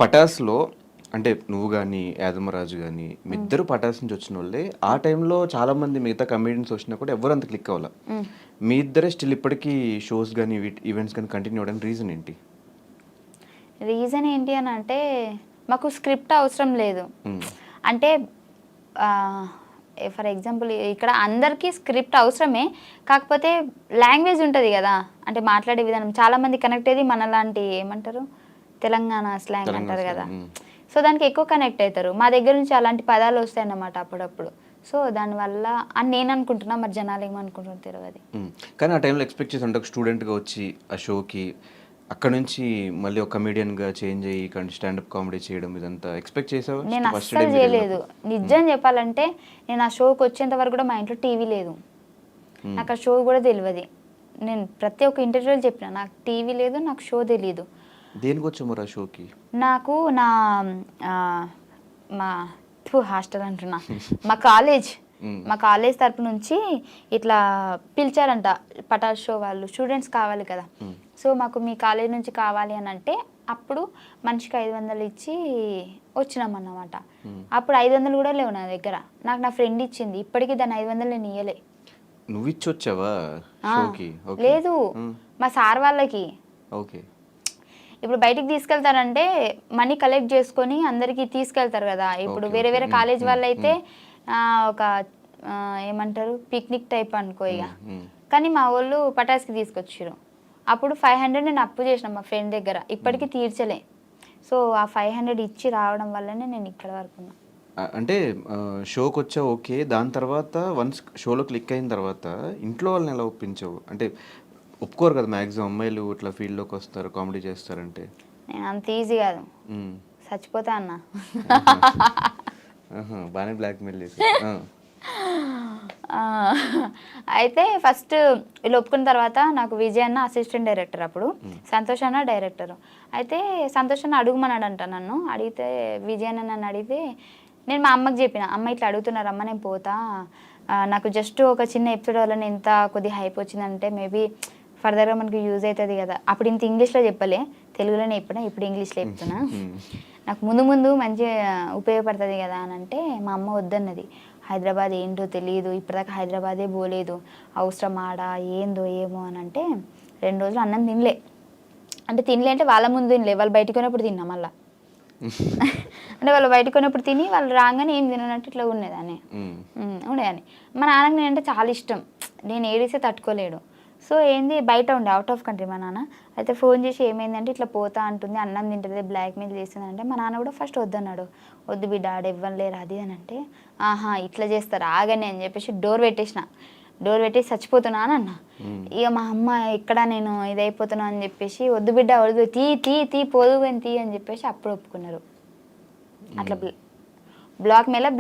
పటాస్‌లో అంటే నువ్వు గాని, యాదమరాజు గాని మీ ఇద్దరు పటాస్ నుంచి వచ్చిన వాళ్ళే. ఆ టైంలో చాలామంది మిగతా కమెడియన్స్ వచ్చినా కూడా ఎవ్వరు అంత క్లిక్ అవ్వల. మీ ఇద్దరే స్టిల్ ఇప్పటికీ షోస్ గాని, ఈవెంట్స్ గాని కంటిన్యూ అవ్వడానికి రీజన్ ఏంటి? రీజన్ ఏంటి అని అంటే మాకు స్క్రిప్ట్ అవసరం లేదు. హ్మ్. అంటే ఫర్ ఎగ్జాంపుల్ ఇక్కడ అందరికీ స్క్రిప్ట్ అవసరమే. కాకపోతే లాంగ్వేజ్ ఉంటుంది కదా, అంటే మాట్లాడే విధానం చాలామంది కనెక్ట్ అయ్యేది మనలాంటి ఏమంటారు తెలంగాణ స్లాంగ్ తెలంగాణ అంటారు కదా. స్లాంగ్. సో దానికి ఎక్కువ కనెక్ట్ అవుతారు. మా దగ్గర నుంచి అలాంటి పదాలు వస్తాయి అన్నమాట అప్పుడప్పుడు. సో దానివల్ల అని నేను అనుకుంటున్నా, మరి జనాలు ఏమనుకుంటున్నారు తెలియదు. కానీ ఆ టైంలో ఎక్స్‌పెక్ట్ చేసి అంటే ఒక స్టూడెంట్‌గా వచ్చి ఆ షోకి అక్కడ నుంచి మళ్ళీ ఒక కమెడియన్‌గా చేంజ్ అయ్యి స్టాండప్ కామెడీ చేయడం ఇదంతా ఎక్స్‌పెక్ట్ చేసావా? నేను ఫస్ట్ డే అస్సలు మీరు చేయలేదు. వెళ్ళినప్పుడు? నిజం చెప్పాలంటే నేను ఆ షోకి వచ్చేంత వరకు కూడా మా ఇంట్లో టీవీ లేదు. నాకు ఆ షో కూడా తెలియదు. నేను ప్రతి ఒక్క ఇంటర్వ్యూలో చెప్పిన నాకు టీవీ లేదు, నాకు షో తెలియదు. దేనికి వచ్చావు మరి ఆ షోకి? నాకు నా ఆ, మా హాస్టల్ అంటున్నా మా కాలేజ్ తరపు నుంచి ఇట్లా పిలిచారంట పటాస్ షో వాళ్ళు. స్టూడెంట్స్ కావాలి కదా, సో మాకు మీ కాలేజ్ నుంచి కావాలి అని అంటే అప్పుడు మనిషికి 500 ఇచ్చి వచ్చినామన్నమాట. అప్పుడు 500 కూడా లేవు నా దగ్గర. నాకు నా ఫ్రెండ్ ఇచ్చింది. ఇప్పటికీ దాన్ని 500 నేను ఇయ్యలే. నువ్వు ఇచ్చి వచ్చావా షోకి? ఓకే. లేదు, మా సార్ వాళ్ళకి. ఓకే. ఇప్పుడు బయటికి తీసుకెళ్తారంటే మనీ కలెక్ట్ చేసుకొని అందరికి తీసుకెళ్తారు కదా. ఇప్పుడు ఓకే, వేరే ఓకే. వేరే కాలేజ్ వాళ్ళు అయితే ఒక ఏమంటారు పిక్నిక్ టైప్ అనుకో ఇక. కానీ మా వాళ్ళు పటాస్కి తీసుకొచ్చారు. అప్పుడు 500 నేను అప్పు చేసిన మా ఫ్రెండ్ దగ్గర, ఇప్పటికీ తీర్చలే. సో ఆ 500 ఇచ్చి రావడం వల్లనే నేను ఇక్కడ వరకు ఉన్నా. అంటే షోకి వచ్చావు ఓకే. దాని తర్వాత వన్స్ షోలో క్లిక్ అయిన తర్వాత ఇంట్లో వాళ్ళని ఎలా ఒప్పించావు? అంటే ఒప్పుకోరు కదా మ్యాక్సిమం అమ్మాయిలు ఇట్లా ఫీల్డ్లోకి వస్తారు కామెడీ చేస్తారంటే. నేను అంత ఈజీ కాదు, చచ్చిపోతా అన్న. బాగానే బ్లాక్మెయిల్ చేసి. అయితే ఫస్ట్ వీళ్ళు ఒప్పుకున్న తర్వాత నాకు విజయ్ అన్న అసిస్టెంట్ డైరెక్టర్, అప్పుడు సంతోష్ అన్న డైరెక్టర్. అయితే సంతోష్ అన్న అడుగుమన్నాడంట నన్ను. అడిగితే విజయ్ అన్న నన్ను అడిగితే నేను మా అమ్మకి చెప్పిన, అమ్మ ఇట్లా అడుగుతున్నారమ్మ నేను పోతా, నాకు జస్ట్ ఒక చిన్న ఎపిసోడ్ వల్ల ఇంత కొద్దిగా హైప్ వచ్చిందంటే మేబీ ఫర్దర్గా మనకి యూజ్ అవుతుంది కదా. అప్పుడు ఇంత ఇంగ్లీష్లో చెప్పలే, తెలుగులోనే చెప్పినా, ఇప్పుడు ఇంగ్లీష్లో చెప్తున్నా. నాకు ముందు ముందు మంచిగా ఉపయోగపడుతుంది కదా అని అంటే మా అమ్మ వద్దన్నది. హైదరాబాద్ ఏంటో తెలియదు, ఇప్పటిదాకా హైదరాబాదే పోలేదు, అవసరం ఆడ ఏందో ఏమో అని అంటే 2 రోజులు అన్నం తినలే. అంటే తినలే అంటే వాళ్ళ ముందు తినలే, వాళ్ళు బయటకు పోయినప్పుడు తిన్నా మళ్ళా. అంటే వాళ్ళు బయటకు పోయినప్పుడు తిని వాళ్ళు రాగానే ఏం తిననట్టు ఇట్లా ఉండేదాన్ని. మా నాన్నకి నేనంటే చాలా ఇష్టం, నేను ఏడిస్తే తట్టుకోలేడు. సో ఏంది బయట ఉండే అవుట్ ఆఫ్ కంట్రీ మా నాన్న. అయితే ఫోన్ చేసి ఏమైందంటే ఇట్లా పోతా అంటుంది, అన్నం తింటుంది, బ్లాక్మెయిల్ చేస్తుంది అంటే మా నాన్న కూడా ఫస్ట్ వద్దన్నాడు. వద్దు బిడ్డ ఆడ ఇవ్వలేరు అది అని అంటే, ఆహా ఇట్లా చేస్తారు ఆగని అని చెప్పేసి డోర్ పెట్టేసి చచ్చిపోతున్నా అని అన్న. ఇక మా అమ్మ ఎక్కడ నేను ఇదైపోతున్నా అని చెప్పేసి వద్దు బిడ్డ వద్దు తీ పోదు అని తీ అని చెప్పేసి అప్పుడు ఒప్పుకున్నారు. అట్లా బ్లాక్మెయిల్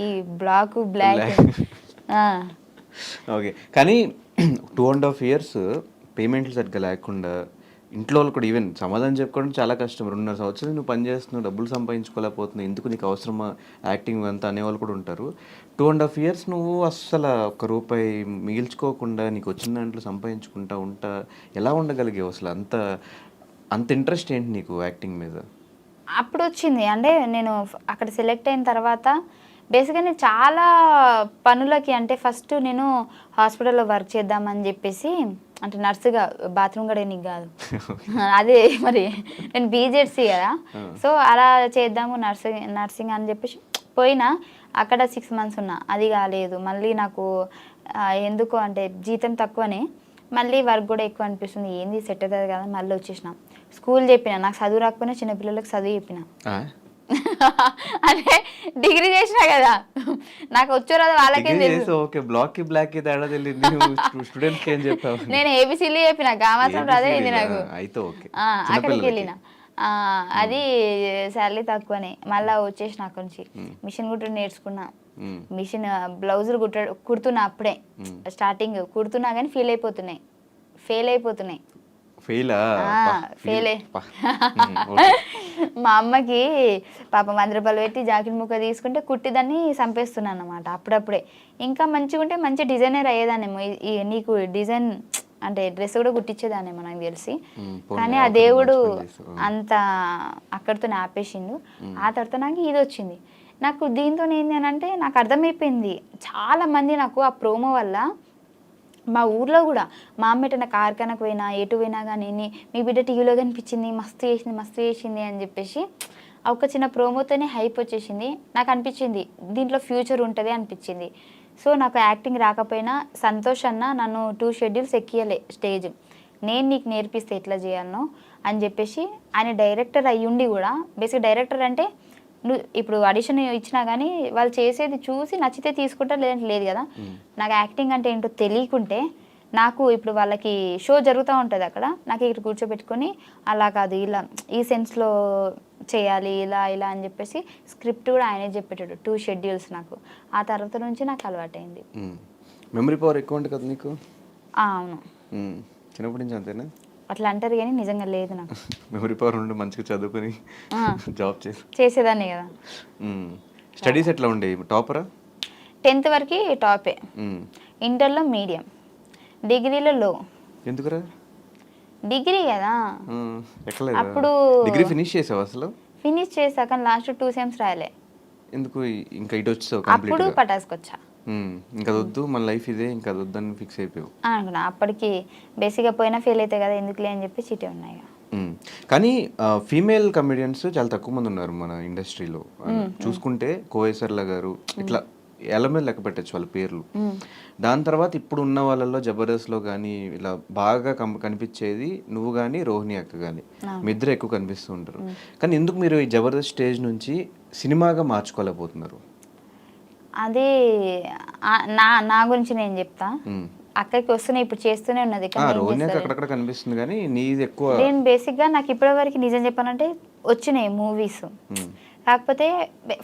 ఈ బ్లాక్. ఓకే. కానీ 2.5 years పేమెంట్లు సరిగ్గా లేకుండా ఇంట్లో వాళ్ళు కూడా ఈవెన్ సమాధానం చెప్పుకోవడం చాలా కష్టం. 2.5 సంవత్సరాలు నువ్వు పని చేస్తున్నావు, డబ్బులు సంపాదించుకోలేకపోతున్నావు, ఎందుకు నీకు అవసరమా యాక్టింగ్ అంతా అనేవాళ్ళు కూడా ఉంటారు. 2.5 years నువ్వు అస్సలు ఒక్క రూపాయి మిగిల్చుకోకుండా నీకు వచ్చిన దాంట్లో సంపాదించుకుంటా ఎలా ఉండగలిగావు అసలు? అంత ఇంట్రెస్ట్ ఏంటి నీకు యాక్టింగ్ మీద? అప్పుడు వచ్చింది. అంటే నేను అక్కడ సెలెక్ట్ అయిన తర్వాత బేసిక్గా నేను చాలా పనులకి, అంటే ఫస్ట్ నేను హాస్పిటల్లో వర్క్ చేద్దామని చెప్పేసి, అంటే నర్సుగా, బాత్రూమ్ కడగనీకి కాదు, అదే మరి నేను బీజెడ్సీ కదా. సో అలా చేద్దాము నర్సింగ్ అని చెప్పేసి పోయినా. అక్కడ 6 months ఉన్నా, అది కాలేదు. మళ్ళీ నాకు ఎందుకో అంటే జీతం తక్కువనే, మళ్ళీ వర్క్ కూడా ఎక్కువ అనిపిస్తుంది, ఏంది సెట్ అవుతుంది కదా, మళ్ళీ వచ్చేసిన. స్కూల్ చెప్పిన, నాకు చదువు రాకపోయినా చిన్నపిల్లలకు చదువు చెప్పిన. అంటే డిగ్రీ చేసినా కదా, నాకు వచ్చో రాదు వాళ్ళకేం తెలుసు. ఓకే, బ్లాక్ కి బ్లాక్ కి తేడా తెలియదు. స్టూడెంట్స్ కి ఏం చెప్పావు? నేను ఏబిసిలు చెప్పిన, గామాసం అదే అయింది నాకు. అయితే ఓకే, అక్కడికి వెళ్ళిన. అది శాలరీ తక్కువనే. మళ్ళీ వచ్చేసిన అక్కడి నుంచి. మిషన్ కుట్టడం నేర్చుకున్నా. మిషన్ బ్లౌజులు కుడుతున్నా అప్పుడే స్టార్టింగ్ కుడుతున్నా కానీ ఫెయిల్ అయిపోతున్నాయి. మా అమ్మకి పాపం 100 రూపాయలు పెట్టి జాకెట్ ముక్క తీసుకుంటే కుట్టి దాన్ని చంపేస్తున్నాను అనమాట అప్పుడప్పుడే. ఇంకా మంచిగా ఉంటే మంచి డిజైనర్ అయ్యేదాన్నేమో. నీకు డిజైన్ అంటే డ్రెస్ కూడా కుట్టించేదాన్ని మనకు తెలిసి. పోనీ కానీ ఆ ఒకటి దేవుడు మంచి పని చేసావు. అంత అక్కడితో ఆపేసిండు. ఆ తర్వాత నాకు ఇది వచ్చింది. నాకు దీంతో ఏంది అని అంటే నాకు అర్థమైపోయింది, చాలా మంది నాకు ఆ ప్రోమో వల్ల మా ఊర్లో కూడా మా అమ్మ ఎటన్నా కార్ఖానకు పోయినా ఎటు పోయినా కానీ మీ బిడ్డ టీవీలో కనిపించింది, మస్తు చేసింది అని చెప్పేసి ఆ ఒక చిన్న ప్రోమోతోనే హైప్ వచ్చేసింది. నాకు అనిపించింది దీంట్లో ఫ్యూచర్ ఉంటుంది అనిపించింది. సో నాకు యాక్టింగ్ రాకపోయినా సంతోష్ అన్న నన్ను 2 షెడ్యూల్స్ ఎక్కియలే స్టేజ్, నేను నీకు నేర్పిస్తే ఎట్లా చేయాలనో అని చెప్పేసి. ఆయన డైరెక్టర్ అయ్యుండి కూడా, బేసిక్ డైరెక్టర్ అంటే నువ్వు ఇప్పుడు ఆడిషన్ ఇచ్చినా కానీ వాళ్ళు చేసేది చూసి నచ్చితే తీసుకుంటా, లేదంటే లేదు కదా. నాకు యాక్టింగ్ అంటే ఏంటో తెలియకుంటే, నాకు ఇప్పుడు వాళ్ళకి షో జరుగుతూ ఉంటుంది అక్కడ, నాకు ఇక్కడ కూర్చోబెట్టుకొని అలా కాదు ఇలా ఈ సెన్స్లో చేయాలి ఇలా ఇలా అని చెప్పేసి స్క్రిప్ట్ కూడా ఆయనే చెప్పేటాడు 2 షెడ్యూల్స్ నాకు. ఆ తర్వాత నుంచి నాకు అలవాటైంది. మెమరీ పవర్ ఎక్కువ ఉంటుంది కదా నీకు? అవును, చిన్నప్పటి నుంచి అంతేనా? అట్లా అంటారు కానీ నిజంగా లేదు నాకు. మెమరీ పవర్ ఉండి మంచిగా చదువుకొని జాబ్ చేసేదాన్ని కదా. స్టడీస్ ఎట్లా ఉండేవి? టాపరా? 10th వరకు టాపే, ఇంటర్లో మీడియం, డిగ్రీలో లో. ఎందుకురా? డిగ్రీ కదా అప్పుడు. డిగ్రీ ఫినిష్ చేసావు అసలు? ఫినిష్ చేసా కానీ లాస్ట్ 2 సెమ్స్ రాయలే. ఎందుకు ఇంకా ఇటు వచ్చావు? అప్పుడు పటాస్కొచ్చా. ఇంకా వద్దు మన లైఫ్ ఇదే, ఇంకా వద్దని ఫిక్స్ అయిపోయావు అనుకున్నా. అప్పటికి బేసిక్గా పోయినా ఫెయిల్ అవుతాయి కదా ఎందుకులే అని చెప్పి చిటే ఉన్నాయి. కానీ ఫీమేల్ కమెడియన్స్ చాలా తక్కువ మంది ఉన్నారు మన ఇండస్ట్రీలో. చూసుకుంటే కోయేసర్ల గారు ఇట్లా ఎలా మీద లెక్క పెట్టచ్చు వాళ్ళ పేర్లు. దాని తర్వాత ఇప్పుడు ఉన్న వాళ్ళలో జబర్దస్త్లో కానీ ఇలా బాగా కనిపించేది నువ్వు కానీ రోహిణి అక్క కానీ, మీ ఇద్దరు ఎక్కువ కనిపిస్తూ ఉంటారు. కానీ ఎందుకు మీరు ఈ జబర్దస్త్ స్టేజ్ నుంచి సినిమాగా మార్చుకోలేకపోతున్నారు? అదే నా గురించి నేను చెప్తా. అక్కడికి వస్తూనే ఇప్పుడు చేస్తూనే ఉన్నది. రోహిణి అక్క అక్కడక్కడ కనిపిస్తుంది కానీ నీది ఎక్కువ. నేను బేసిక్గా నాకు ఇప్పటివరకు నిజం చెప్పాలంటే వచ్చినాయి మూవీస్, కాకపోతే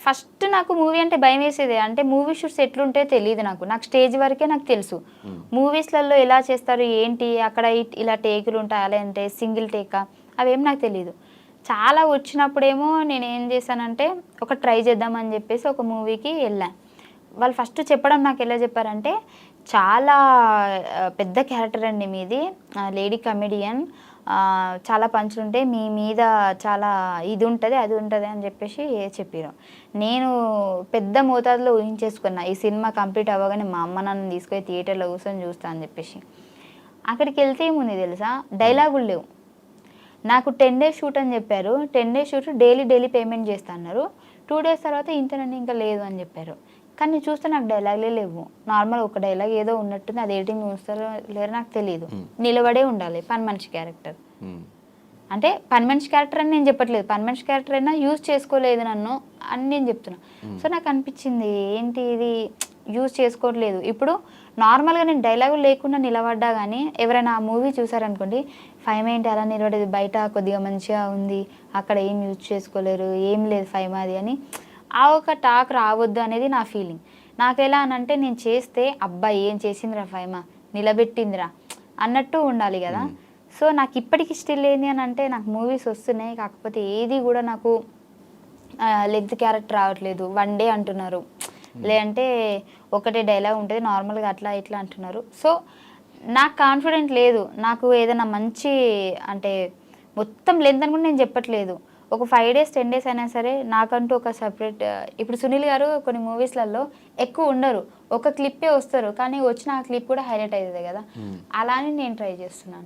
ఫస్ట్ నాకు మూవీ అంటే భయం వేసేది. అంటే మూవీ షూట్స్ ఎట్లుంటే తెలియదు నాకు స్టేజ్ వరకే నాకు తెలుసు. మూవీస్లలో ఎలా చేస్తారు ఏంటి, అక్కడ ఇలా టేకులు ఉంటాయి, అలా అంటే సింగిల్ టేకా, అవేం నాకు తెలియదు. చాలా వచ్చినప్పుడేమో నేను ఏం చేశానంటే ఒక ట్రై చేద్దామని చెప్పేసి ఒక మూవీకి వెళ్ళాను. వాళ్ళు ఫస్ట్ చెప్పడం నాకు ఎలా చెప్పారంటే, చాలా పెద్ద క్యారెక్టర్ అండి మీది, లేడీ కమెడియన్, చాలా పంచులు ఉంటాయి మీ మీద, చాలా ఇది ఉంటుంది అది ఉంటుంది అని చెప్పేసి చెప్పారు. నేను పెద్ద మోతాదులో ఊహించేసుకున్నా ఈ సినిమా కంప్లీట్ అవ్వగానే మా అమ్మ నన్ను తీసుకొని థియేటర్లో కూర్చొని చూస్తా అని చెప్పేసి. అక్కడికి వెళ్తే ఏముంది తెలుసా, డైలాగులు లేవు. నాకు 10 days షూట్ అని చెప్పారు. 10 days షూట్ డైలీ పేమెంట్ చేస్తా అన్నారు. 2 days తర్వాత ఇంతనండి ఇంకా లేదు అని చెప్పారు. కానీ చూస్తే నాకు డైలాగ్లే లేవు. నార్మల్ ఒక డైలాగ్ ఏదో ఉన్నట్టుంది, అది ఎడిటింగ్ చూస్తారో లేరో నాకు తెలియదు. నిలబడే ఉండాలి, పని మనిషి క్యారెక్టర్. అంటే పని మనిషి క్యారెక్టర్ అని నేను చెప్పట్లేదు, పని మనిషి క్యారెక్టర్ అయినా యూజ్ చేసుకోలేదు నన్ను అని నేను చెప్తున్నా. సో నాకు అనిపించింది ఏంటి ఇది యూజ్ చేసుకోవట్లేదు. ఇప్పుడు నార్మల్గా నేను డైలాగులు లేకుండా నిలబడ్డా కానీ ఎవరైనా ఆ మూవీ చూసారనుకోండి, 5 ఏంటి అలా నిలబడేది, బయట కొద్దిగా మంచిగా ఉంది, అక్కడ ఏం యూజ్ చేసుకోలేరు, ఏం లేదు 5 అది అని ఆ ఒక టాక్ రావద్దు అనేది నా ఫీలింగ్. నాకు ఎలా అనంటే నేను చేస్తే అబ్బాయి ఏం చేసిందిరా ఫైమా, నిలబెట్టిందిరా అన్నట్టు ఉండాలి కదా. సో నాకు ఇప్పటికి స్టిల్ ఏంది అని అంటే నాకు మూవీస్ వస్తున్నాయి, కాకపోతే ఏది కూడా నాకు లెగ్త్ క్యారెక్టర్ రావట్లేదు. 1 day అంటున్నారు, లేదంటే ఒకటే డైలాగ్ ఉంటుంది నార్మల్గా అట్లా ఇట్లా అంటున్నారు. సో నాకు కాన్ఫిడెంట్ లేదు. నాకు ఏదైనా మంచి అంటే మొత్తం లెంత్ అని కూడా నేను చెప్పట్లేదు, ఒక 5 days 10 days అయినా సరే నాకంటూ ఒక సపరేట్. ఇప్పుడు సునీల్ గారు కొన్ని మూవీస్లలో ఎక్కువ ఉండరు, ఒక క్లిప్పే వస్తారు, కానీ వచ్చిన ఆ క్లిప్ కూడా హైలైట్ అవుతుంది కదా, అలా అని నేను ట్రై చేస్తున్నాను.